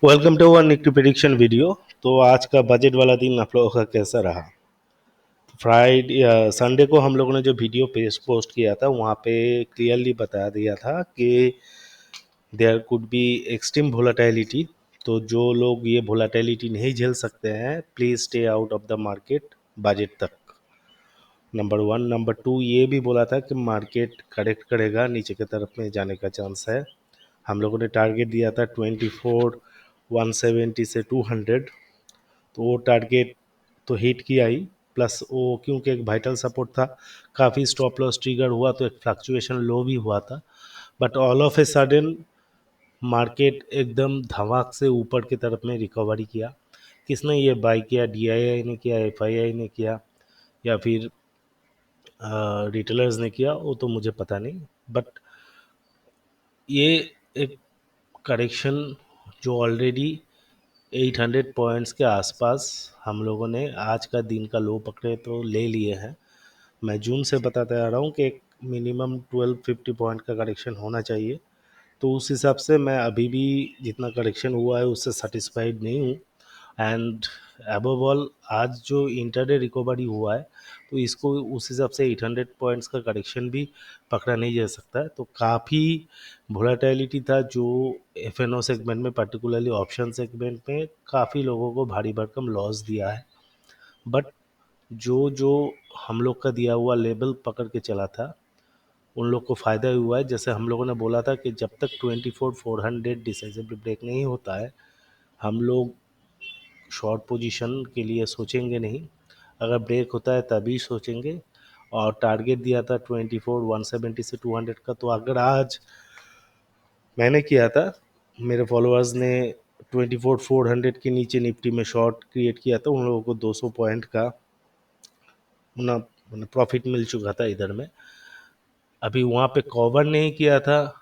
Welcome to one Nifty prediction video. तो आज का बजट वाला दिन आप लोगों का कैसा रहा? फ्राइडे संडे को हम लोगों ने जो वीडियो पेज पोस्ट किया था वहाँ पे क्लियरली बता दिया था कि there could be extreme volatility. तो जो लोग ये वोलाटिलिटी नहीं झेल सकते हैं, please stay out of the market budget तक। Number one. नंबर टू, ये भी बोला था कि मार्केट करेक्ट करेगा, नीचे की तरफ में जाने का चांस है। हम लोगों ने टारगेट दिया था 24 170 से 200। तो वो टारगेट तो हिट किया ही, प्लस वो क्योंकि एक वाइटल सपोर्ट था, काफ़ी स्टॉप लॉस ट्रिगर हुआ तो एक फ्लक्चुएशन लो भी हुआ था। But all of a sudden market एकदम धमाक से ऊपर की तरफ में रिकवरी किया। किसने ये बाई किया? डीआईआई ने किया, एफआईआई ने किया, या फिर रिटेलर्स ने किया, वो तो मुझे पता नहीं। बट ये एक करेक्शन जो ऑलरेडी 800 पॉइंट्स के आसपास हम लोगों ने आज का दिन का लो पकड़े तो ले लिए हैं। मैं जून से बताते आ रहा हूँ कि एक मिनिमम 1250 पॉइंट का करेक्शन होना चाहिए। तो उस हिसाब से मैं अभी भी जितना करेक्शन हुआ है उससे सेटिस्फाइड नहीं हूँ। एंड अबव ऑल आज जो इंटरडे रिकवरी हुआ है, तो इसको उस हिसाब से 800 पॉइंट्स का करेक्शन भी पकड़ा नहीं जा सकता है। तो काफ़ी वोलेटिलिटी था जो एफ एन ओ सेगमेंट में, पर्टिकुलरली ऑप्शन सेगमेंट में काफ़ी लोगों को भारी भरकम लॉस दिया है। बट जो जो हम लोग का दिया हुआ लेवल पकड़ के चला था, उन लोग को फ़ायदा हुआ है। जैसे हम लोगों ने बोला था कि जब तक 24 400 डिसाइसिव ब्रेक नहीं होता है, हम लोग शॉर्ट पोजीशन के लिए सोचेंगे नहीं, अगर ब्रेक होता है तभी सोचेंगे। और टारगेट दिया था 24 170 से 200 का। तो अगर आज मैंने किया था, मेरे फॉलोअर्स ने 24 400 के नीचे निफ्टी में शॉर्ट क्रिएट किया था, उन लोगों को 200 पॉइंट का मुना प्रॉफिट मिल चुका था इधर में। अभी वहाँ पे कवर नहीं किया था,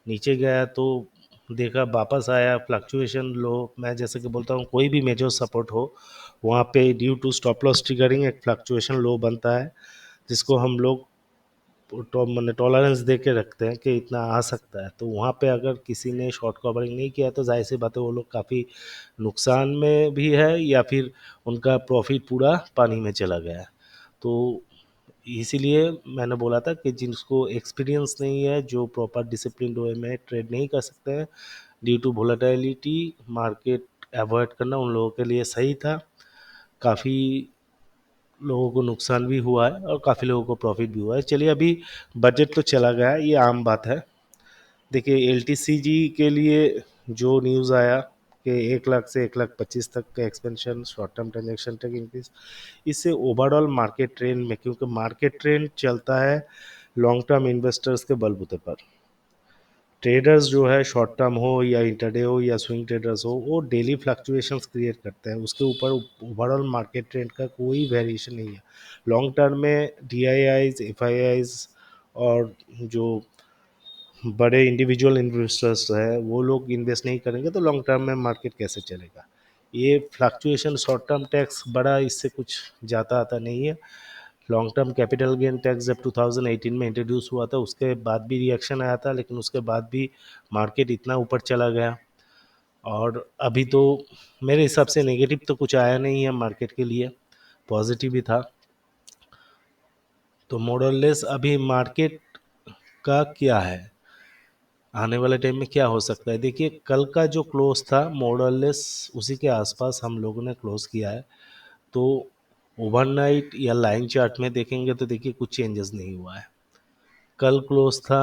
नीचे गया तो देखा वापस आया फ्लक्चुएशन लो। मैं जैसे कि बोलता हूँ, कोई भी मेजर सपोर्ट हो वहाँ पे due to stop loss triggering एक फ्लक्चुएशन लो बनता है, जिसको हम लोग तो मैंने टॉलरेंस दे के रखते हैं कि इतना आ सकता है। तो वहाँ पे अगर किसी ने शॉर्ट कवरिंग नहीं किया तो जाहिर सी बात है वो लोग काफ़ी नुकसान में भी है, या फिर उनका प्रॉफिट पूरा पानी में चला गया है। तो इसीलिए मैंने बोला था कि जिसको एक्सपीरियंस नहीं है, जो प्रॉपर डिसिप्लिन वे में ट्रेड नहीं कर सकते हैं due to volatility, market avoid करना उन लोगों के लिए सही था। काफ़ी लोगों को नुकसान भी हुआ है और काफ़ी लोगों को प्रॉफिट भी हुआ है। चलिए, अभी बजट तो चला गया है, ये आम बात है। देखिए, एलटीसीजी के लिए जो न्यूज़ आया कि 1 लाख से 1 लाख 25 तक का एक्सपेंशन, शॉर्ट टर्म ट्रांजेक्शन तक इंक्रीज, इससे ओवरऑल मार्केट ट्रेंड में, क्योंकि मार्केट ट्रेंड चलता है लॉन्ग टर्म इन्वेस्टर्स के बलबूते पर। ट्रेडर्स जो है, शॉर्ट टर्म हो या इंटरडे हो या स्विंग ट्रेडर्स हो, वो डेली फ्लक्चुएशंस क्रिएट करते हैं, उसके ऊपर ओवरऑल मार्केट ट्रेंड का कोई वेरिएशन नहीं है। लॉन्ग टर्म में D I eyes, F I eyes और जो बड़े इंडिविजुअल इन्वेस्टर्स है वो लोग इन्वेस्ट नहीं करेंगे तो लॉन्ग टर्म में मार्केट कैसे चलेगा? ये फ्लक्चुएशन शॉर्ट टर्म टैक्स बड़ा, इससे कुछ जाता आता नहीं है। Long term capital gain tax जब 2018 में इंट्रोड्यूस हुआ था उसके बाद भी रिएक्शन आया था, लेकिन उसके बाद भी मार्केट इतना ऊपर चला गया। और अभी तो मेरे हिसाब से नेगेटिव तो कुछ आया नहीं है मार्केट के लिए, पॉजिटिव ही था। तो मोरलेस अभी मार्केट का क्या है, आने वाले टाइम में क्या हो सकता है? देखिए, कल का जो क्लोज था मोरलेस उसी के आसपास हम लोगों ने क्लोज किया है। तो ओवरनाइट या लाइन चार्ट में देखेंगे तो देखिए कुछ चेंजेस नहीं हुआ है। कल क्लोज था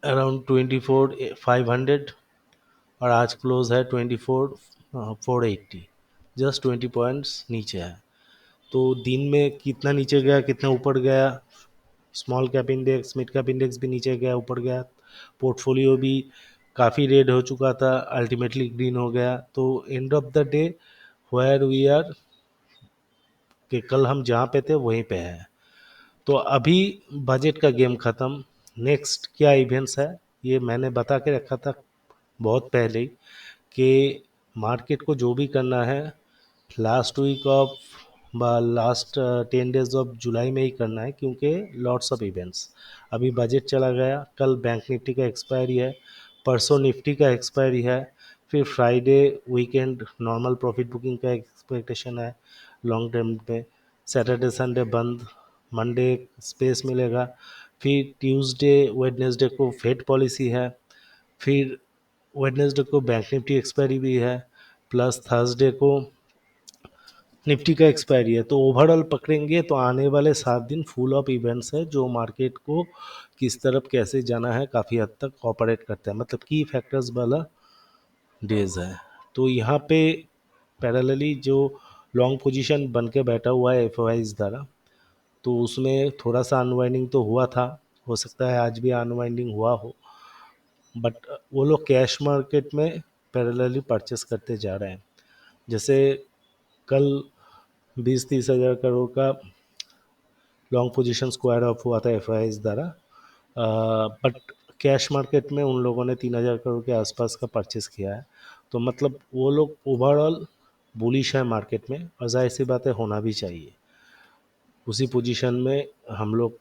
अराउंड 24 500 और आज क्लोज है 24 480, जस्ट 20 पॉइंट्स नीचे है। तो दिन में कितना नीचे गया, कितना ऊपर गया? Small cap index, mid cap index भी नीचे गया, ऊपर गया। पोर्टफोलियो भी काफ़ी रेड हो चुका था, अल्टीमेटली ग्रीन हो गया। तो end of the day where we are, कि कल हम जहाँ पे थे वहीं पे हैं। तो अभी बजट का गेम ख़त्म, नेक्स्ट क्या इवेंट्स है ये मैंने बता के रखा था बहुत पहले ही, कि मार्केट को जो भी करना है last week of last 10 days of July में ही करना है, क्योंकि लॉट्स ऑफ इवेंट्स। अभी बजट चला गया, कल बैंक निफ्टी का एक्सपायरी है, परसों निफ्टी का एक्सपायरी है, फिर Friday weekend normal profit booking का एक्सपेक्टेशन है लॉन्ग टर्म पे, सैटरडे संडे बंद, मंडे स्पेस मिलेगा, फिर ट्यूसडे वेडनेसडे को फेड पॉलिसी है, फिर वेडनेसडे को बैंक निफ्टी एक्सपायरी भी है, प्लस थर्सडे को निफ्टी का एक्सपायरी है। तो ओवरऑल पकड़ेंगे तो आने वाले 7 दिन फुल ऑफ इवेंट्स है जो मार्केट को किस तरफ कैसे जाना है काफ़ी हद तक ऑपरेट करते हैं, मतलब की फैक्टर्स वाला डेज है। तो यहाँ पे पैरेलली जो लॉन्ग पोजीशन बन के बैठा हुआ है एफ द्वारा, तो उसमें थोड़ा सा अनवाइंडिंग तो हुआ था, हो सकता है आज भी अनवाइंडिंग हुआ हो, बट वो लोग कैश मार्केट में पैरेलली परचेस करते जा रहे हैं। जैसे कल 20-30 हज़ार करोड़ का लॉन्ग पोजीशन स्क्वायर ऑफ हुआ था एफ द्वारा, बट कैश मार्केट में उन लोगों ने 3,000 करोड़ के आसपास का परचेस किया है। तो मतलब वो लोग ओवरऑल बुलिश है मार्केट में, और जाहिर सी बात है होना भी चाहिए। उसी पोजीशन में हम लोग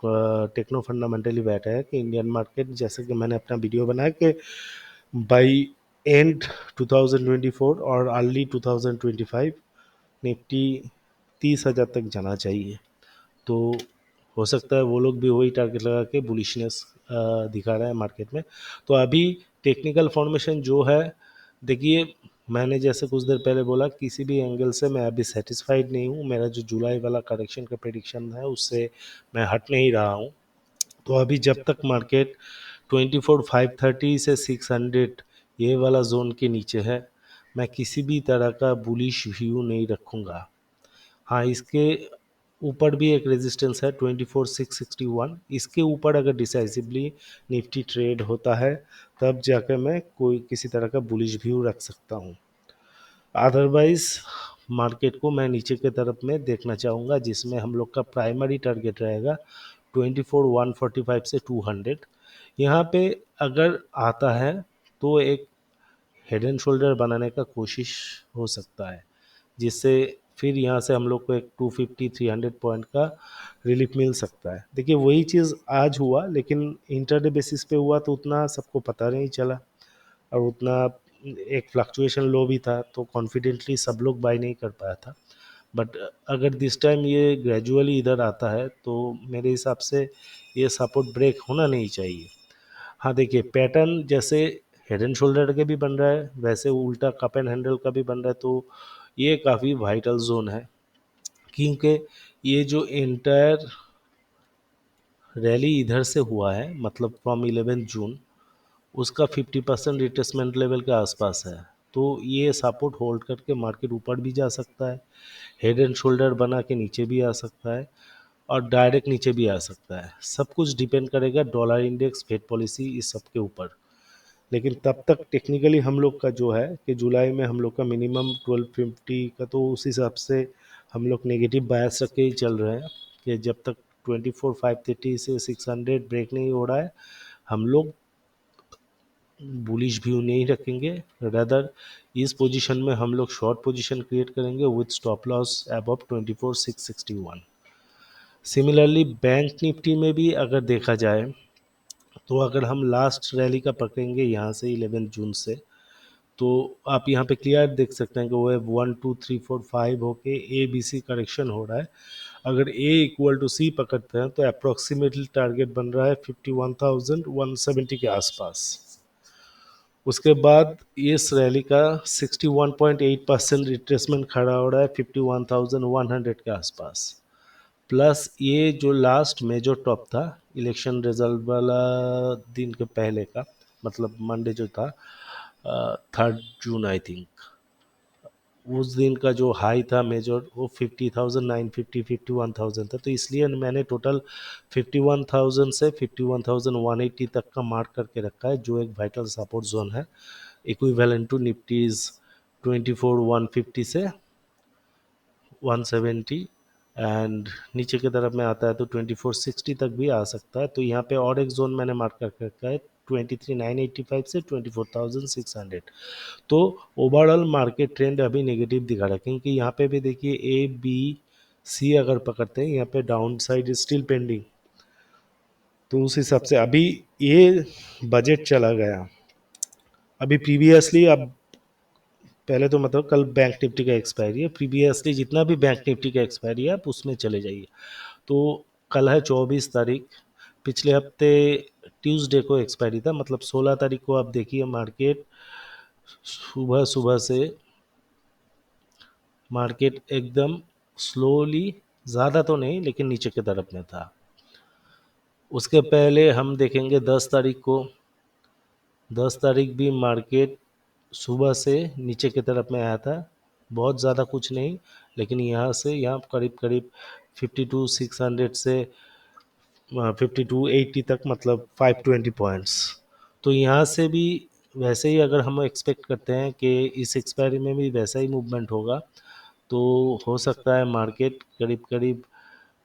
टेक्नो फंडामेंटली बैठे हैं कि इंडियन मार्केट, जैसे कि मैंने अपना वीडियो बनाया कि बाई एंड 2024 और अर्ली 2025 निफ्टी 30,000 तक जाना चाहिए। तो हो सकता है वो लोग भी वही टारगेट लगा के बुलिशनेस दिखा रहा है मार्केट में। तो अभी टेक्निकल फॉर्मेशन जो है, देखिए मैंने जैसे कुछ देर पहले बोला, किसी भी एंगल से मैं अभी सेटिस्फाइड नहीं हूँ। मेरा जो जुलाई वाला करेक्शन का प्रेडिक्शन है उससे मैं हट नहीं रहा हूँ। तो अभी जब तक मार्केट 24,530 से 600 ये वाला जोन के नीचे है, मैं किसी भी तरह का बुलिश व्यू नहीं रखूँगा। हाँ, इसके ऊपर भी एक रेजिस्टेंस है 24,661, इसके ऊपर अगर डिसाइसिवली निफ्टी ट्रेड होता है तब जाकर मैं कोई किसी तरह का बुलिश व्यू रख सकता हूँ। अदरवाइज मार्केट को मैं नीचे की तरफ में देखना चाहूँगा, जिसमें हम लोग का प्राइमरी टारगेट रहेगा 24,145 से 200। यहाँ पे अगर आता है तो एक हेड एंड शोल्डर बनाने का कोशिश हो सकता है, जिससे फिर यहाँ से हम लोग को एक 250-300 पॉइंट का रिलीफ मिल सकता है। देखिए वही चीज़ आज हुआ, लेकिन इंटरडे बेसिस पे हुआ तो उतना सबको पता नहीं चला, और उतना एक फ्लक्चुएशन लो भी था तो कॉन्फिडेंटली सब लोग बाय नहीं कर पाया था। बट अगर दिस टाइम ये ग्रेजुअली इधर आता है तो मेरे हिसाब से ये सपोर्ट ब्रेक होना नहीं चाहिए। हाँ देखिए, पैटर्न जैसे हेड एंड शोल्डर के भी बन रहा है, वैसे उल्टा कप एंड हैंडल का भी बन रहा है, तो ये काफ़ी वाइटल जोन है। क्योंकि ये जो एंटायर रैली इधर से हुआ है, मतलब फ्रॉम 11 जून, उसका 50% रिट्रेसमेंट लेवल के आसपास है। तो ये सपोर्ट होल्ड करके मार्केट ऊपर भी जा सकता है, हेड एंड शोल्डर बना के नीचे भी आ सकता है, और डायरेक्ट नीचे भी आ सकता है। सब कुछ डिपेंड करेगा डॉलर इंडेक्स, फेड पॉलिसी, इस सब के ऊपर। लेकिन तब तक टेक्निकली हम लोग का जो है कि जुलाई में हम लोग का मिनिमम 1250 का, तो उस हिसाब से हम लोग नेगेटिव बायस रख के ही चल रहे हैं कि जब तक 24,530 से 600 ब्रेक नहीं हो रहा है, हम लोग बुलिश व्यू नहीं रखेंगे। रदर इस पोजीशन में हम लोग शॉर्ट पोजीशन क्रिएट करेंगे with stop loss above 24,661। Similarly bank Nifty में भी अगर देखा जाए तो अगर हम लास्ट रैली का पकड़ेंगे यहाँ से 11 जून से, तो आप यहाँ पे क्लियर देख सकते हैं कि वो है 1 2 3 4 5 होके ए बी सी करेक्शन हो रहा है। अगर ए इक्वल टू सी पकड़ते हैं तो अप्रोक्सीमेटली टारगेट बन रहा है 51,170 के आसपास। उसके बाद इस रैली का 61.8% रिट्रेसमेंट खड़ा हो रहा है 51,100 के आसपास। प्लस ये जो लास्ट मेजर टॉप था इलेक्शन रिजल्ट वाला दिन के पहले का, मतलब मंडे जो था 3 जून आई थिंक, उस दिन का जो हाई था मेजर वो 50,950 51,000 था। तो इसलिए मैंने टोटल 51,000 से 51,180 तक का मार्क करके रखा है, जो एक वाइटल सपोर्ट जोन है, इक्विवेलेंट टू निफ्टीज 24,150 से 170, एंड नीचे की तरफ में आता है तो 24,60 तक भी आ सकता है। तो यहाँ पे और एक जोन मैंने मार्क करके रखा है 23,985 से 24,600। तो ओवरऑल मार्केट ट्रेंड अभी नेगेटिव दिखा रहा है, क्योंकि यहाँ पे भी देखिए ए बी सी अगर पकड़ते हैं, यहाँ पे डाउन साइड स्टिल पेंडिंग। तो उस हिसाब से अभी ये बजट चला गया, अभी प्रीवियसली, अब पहले तो मतलब कल बैंक निफ्टी का एक्सपायरी है, प्रीवियसली जितना भी बैंक निफ्टी का एक्सपायरी है आप उसमें चले जाइए। तो कल है 24 तारीख, पिछले हफ्ते ट्यूसडे को एक्सपायरी था, मतलब 16 तारीख को आप देखिए मार्केट सुबह सुबह से मार्केट एकदम स्लोली, ज़्यादा तो नहीं लेकिन नीचे की तरफ में था। उसके पहले हम देखेंगे 10 तारीख को, 10 तारीख भी मार्केट सुबह से नीचे की तरफ में आया था, बहुत ज़्यादा कुछ नहीं, लेकिन यहाँ से यहाँ करीब करीब 52,600 से 5280 तक, मतलब 520 पॉइंट्स। तो यहाँ से भी वैसे ही अगर हम एक्सपेक्ट करते हैं कि इस एक्सपायरी में भी वैसा ही मूवमेंट होगा, तो हो सकता है मार्केट करीब करीब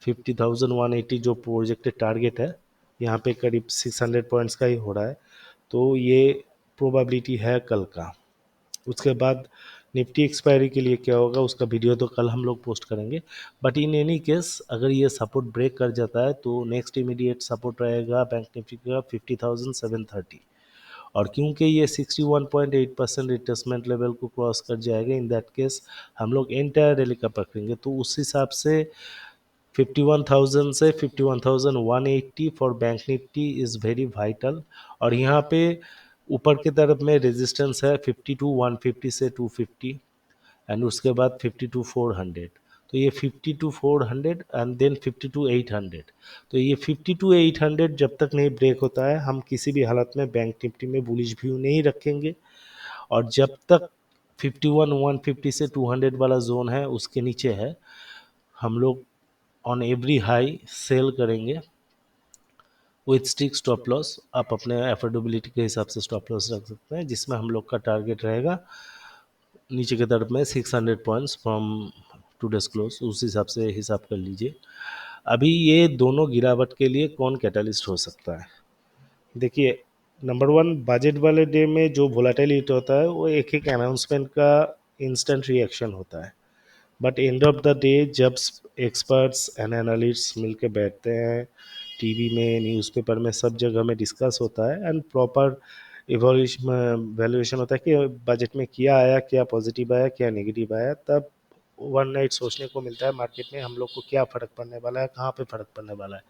50,180 जो प्रोजेक्टेड टारगेट है, यहाँ पे करीब 600 पॉइंट्स का ही हो रहा है। तो ये प्रोबेबिलिटी है कल का। उसके बाद निफ्टी एक्सपायरी के लिए क्या होगा उसका वीडियो तो कल हम लोग पोस्ट करेंगे। बट इन एनी केस अगर ये सपोर्ट ब्रेक कर जाता है तो नेक्स्ट इमीडिएट सपोर्ट रहेगा बैंक निफ्टी का 50,730। और क्योंकि ये 61.8% रिट्रेसमेंट लेवल को क्रॉस कर जाएगा, इन दैट केस हम लोग एंटायर रैली का पकड़ेंगे, तो उस हिसाब से 51,000 से 51,180 for bank Nifty is very vital. और यहाँ पे ऊपर की तरफ में रेजिस्टेंस है 52,150 से 250, एंड उसके बाद 52,400। तो ये 52,400 एंड देन 52,800। तो ये 52,800 जब तक नहीं ब्रेक होता है हम किसी भी हालत में बैंक निफ्टी में बुलिश व्यू नहीं रखेंगे। और जब तक 51,150 से 200 वाला जोन है उसके नीचे है, हम लोग ऑन एवरी हाई सेल करेंगे विथ स्टिक स्टॉप लॉस। आप अपने एफोर्डेबिलिटी के हिसाब से स्टॉप लॉस रख सकते हैं, जिसमें हम लोग का टारगेट रहेगा नीचे की तरफ में 600 पॉइंट्स फ्रॉम टूडेज क्लोज, उस हिसाब से हिसाब कर लीजिए। अभी ये दोनों गिरावट के लिए कौन कैटलिस्ट हो सकता है? देखिए, नंबर वन, बजट वाले डे में जो वोलाटिलिटी होता है वो एक एक अनाउंसमेंट का इंस्टेंट रिएक्शन होता है। But and of the day जब एक्सपर्ट्स एंड एनालिस्ट्स मिलकर बैठते हैं, टीवी में, न्यूज़पेपर में, सब जगह में डिस्कस होता है एंड प्रॉपर इवोल्यूशन वैल्यूएशन होता है कि बजट में क्या आया, क्या पॉजिटिव आया, क्या नेगेटिव आया, तब वन नाइट सोचने को मिलता है मार्केट में हम लोग को क्या फ़र्क पड़ने वाला है, कहाँ पे फ़र्क पड़ने वाला है।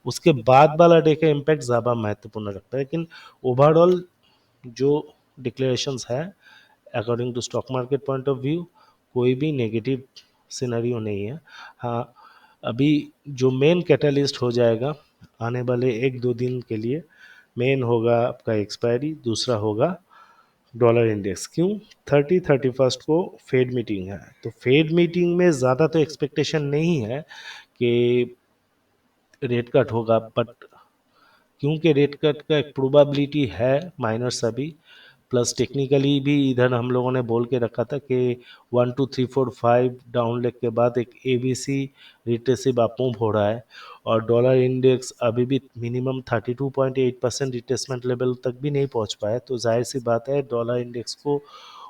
उसके बाद वाला डे का इम्पैक्ट ज़्यादा महत्वपूर्ण रखता है। लेकिन ओवरऑल जो डिक्लेरेशंस है according to stock market point of view, कोई भी नेगेटिव सिनेरियो नहीं है। हाँ, अभी जो मेन कैटलिस्ट हो जाएगा आने वाले एक दो दिन के लिए, मेन होगा आपका एक्सपायरी, दूसरा होगा डॉलर इंडेक्स। क्यों? 31 को फेड मीटिंग है, तो फेड मीटिंग में ज़्यादा तो एक्सपेक्टेशन नहीं है कि रेट कट होगा, बट क्योंकि रेट कट का एक प्रोबेबिलिटी है माइनर सभी, प्लस टेक्निकली भी इधर हम लोगों ने बोल के रखा था कि 1 2 3 4 5 डाउन लेग के बाद एक ABC रिट्रेसिव अप मूव हो रहा है। और डॉलर इंडेक्स अभी भी मिनिमम 32.8% रिट्रेसमेंट लेवल तक भी नहीं पहुंच पाया, तो जाहिर सी बात है डॉलर इंडेक्स को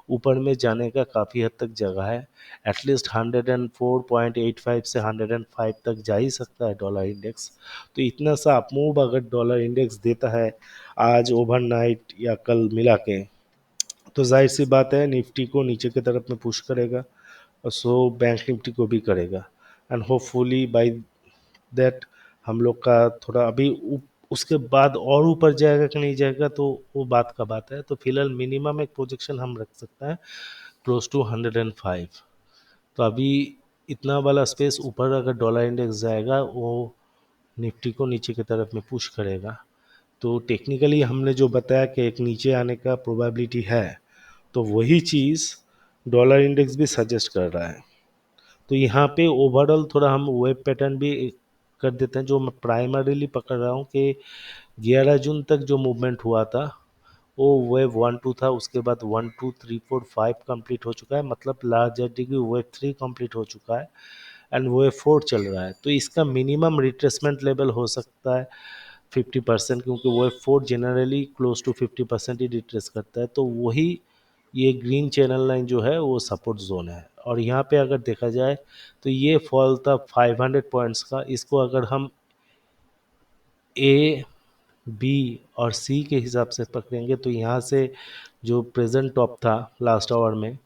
ऊपर में जाने का काफ़ी हद तक जगह है। एटलीस्ट 104.85 से 105 तक जा ही सकता है डॉलर इंडेक्स। तो इतना सा अप मूव अगर डॉलर इंडेक्स देता है आज ओवरनाइट या कल मिला के, तो जाहिर सी बात है निफ्टी को नीचे की तरफ में पुश करेगा, और सो बैंक निफ्टी को भी करेगा। एंड होपफुली बाय दैट हम लोग का थोड़ा अभी उसके बाद और ऊपर जाएगा कि नहीं जाएगा तो वो बात का बात है। तो फिलहाल मिनिमम एक प्रोजेक्शन हम रख सकते हैं क्लोज टू 105। तो अभी इतना वाला स्पेस ऊपर अगर डॉलर इंडेक्स जाएगा वो निफ्टी को नीचे की तरफ में पुश करेगा। तो टेक्निकली हमने जो बताया कि एक नीचे आने का प्रोबेबिलिटी है, तो वही चीज़ डॉलर इंडेक्स भी सजेस्ट कर रहा है। तो यहाँ पे ओवरऑल थोड़ा हम वेब पैटर्न भी कर देते हैं, जो मैं प्राइमरीली पकड़ रहा हूँ कि 11 जून तक जो मूवमेंट हुआ था वो वेव 1 2 था, उसके बाद 1 2 3 4 5 कंप्लीट हो चुका है, मतलब लार्जर डिग्री वेव 3 कंप्लीट हो चुका है एंड वेव 4 चल रहा है। तो इसका मिनिमम रिट्रेसमेंट लेवल हो सकता है 50%, क्योंकि वेव 4 जनरली क्लोज टू 50% ही रिट्रेस करता है। तो वही ये ग्रीन चैनल लाइन जो है वो सपोर्ट जोन है। और यहाँ पे अगर देखा जाए तो ये फॉल था 500 पॉइंट्स का, इसको अगर हम ए बी और सी के हिसाब से पकड़ेंगे तो यहाँ से जो प्रेजेंट टॉप था लास्ट आवर में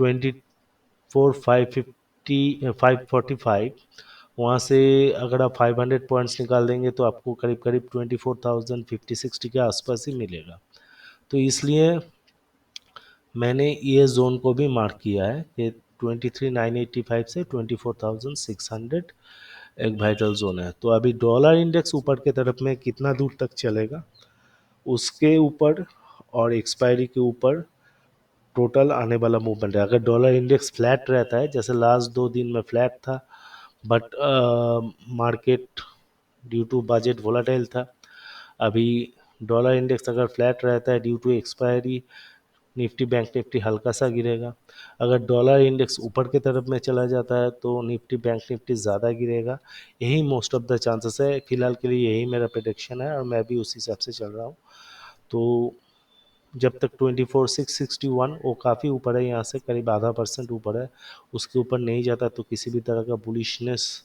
24,550 545, वहाँ से अगर आप 500 पॉइंट्स निकाल देंगे तो आपको करीब करीब 24,050 60 के आसपास ही मिलेगा। तो इसलिए मैंने ये जोन को भी मार्क किया है कि 23,985 से 24,600 एक वाइटल जोन है। तो अभी डॉलर इंडेक्स ऊपर की तरफ में कितना दूर तक चलेगा उसके ऊपर और एक्सपायरी के ऊपर टोटल आने वाला मूवमेंट है। अगर डॉलर इंडेक्स फ्लैट रहता है, जैसे लास्ट 2 दिन में फ्लैट था, but market due to budget volatile था। अभी डॉलर इंडेक्स अगर फ्लैट रहता है due to expiry, Nifty bank Nifty हल्का सा गिरेगा। अगर डॉलर इंडेक्स ऊपर की तरफ में चला जाता है तो निफ्टी बैंक निफ्टी ज़्यादा गिरेगा। यही मोस्ट ऑफ द चांसेस है, फिलहाल के लिए यही मेरा प्रेडिक्शन है और मैं भी उसी हिसाब से चल रहा हूँ। तो जब तक 24,661 वो काफ़ी ऊपर है, यहाँ से करीब ½ % ऊपर है, उसके ऊपर नहीं जाता तो किसी भी तरह का बुलिशनेस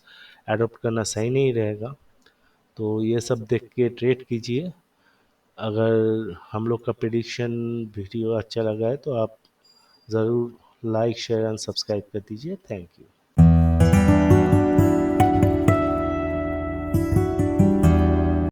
एडॉप्ट करना सही नहीं रहेगा। तो ये सब देख के ट्रेड कीजिए। अगर हम लोग का प्रिडिक्शन वीडियो अच्छा लगा है तो आप ज़रूर लाइक शेयर एंड सब्सक्राइब कर दीजिए। Thank you.